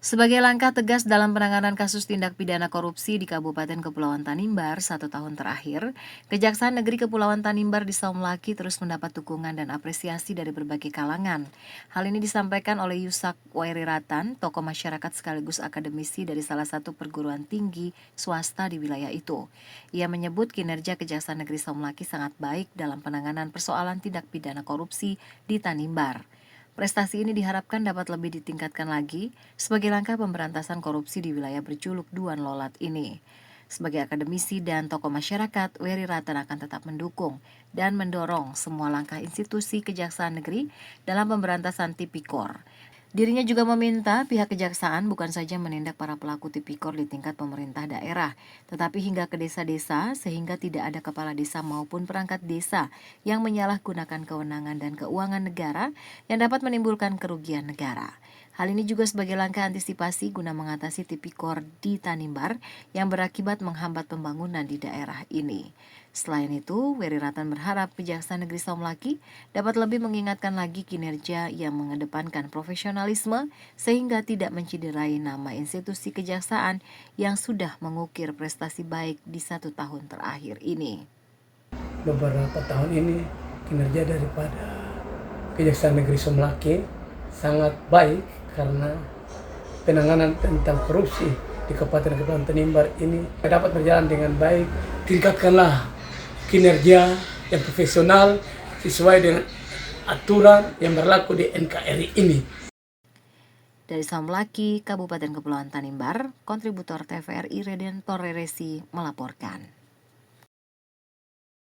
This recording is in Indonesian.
Sebagai langkah tegas dalam penanganan kasus tindak pidana korupsi di Kabupaten Kepulauan Tanimbar 1 tahun terakhir, Kejaksaan Negeri Kepulauan Tanimbar di Saumlaki terus mendapat dukungan dan apresiasi dari berbagai kalangan. Hal ini disampaikan oleh Yusak Wairiratan, tokoh masyarakat sekaligus akademisi dari salah satu perguruan tinggi swasta di wilayah itu. Ia menyebut kinerja Kejaksaan Negeri Saumlaki sangat baik dalam penanganan persoalan tindak pidana korupsi di Tanimbar. Prestasi ini diharapkan dapat lebih ditingkatkan lagi sebagai langkah pemberantasan korupsi di wilayah berjuluk Duan Lolat ini. Sebagai akademisi dan tokoh masyarakat, Wairiratan akan tetap mendukung dan mendorong semua langkah institusi Kejaksaan Negeri dalam pemberantasan tipikor. Dirinya juga meminta pihak kejaksaan bukan saja menindak para pelaku tipikor di tingkat pemerintah daerah, tetapi hingga ke desa-desa sehingga tidak ada kepala desa maupun perangkat desa yang menyalahgunakan kewenangan dan keuangan negara yang dapat menimbulkan kerugian negara. Hal ini juga sebagai langkah antisipasi guna mengatasi tipikor di Tanimbar yang berakibat menghambat pembangunan di daerah ini. Selain itu, Wairiratan berharap Kejaksaan Negeri Saumlaki dapat lebih mengingatkan lagi kinerja yang mengedepankan profesionalisme sehingga tidak menciderai nama institusi kejaksaan yang sudah mengukir prestasi baik di 1 tahun terakhir ini. Beberapa tahun ini kinerja daripada Kejaksaan Negeri Saumlaki sangat baik karena penanganan tentang korupsi di Kabupaten Kepulauan Tanimbar ini dapat berjalan dengan baik. Tingkatkanlah kinerja yang profesional sesuai dengan aturan yang berlaku di NKRI ini. Dari Saumlaki, Kabupaten Kepulauan Tanimbar, kontributor TVRI Redentor Reresi melaporkan.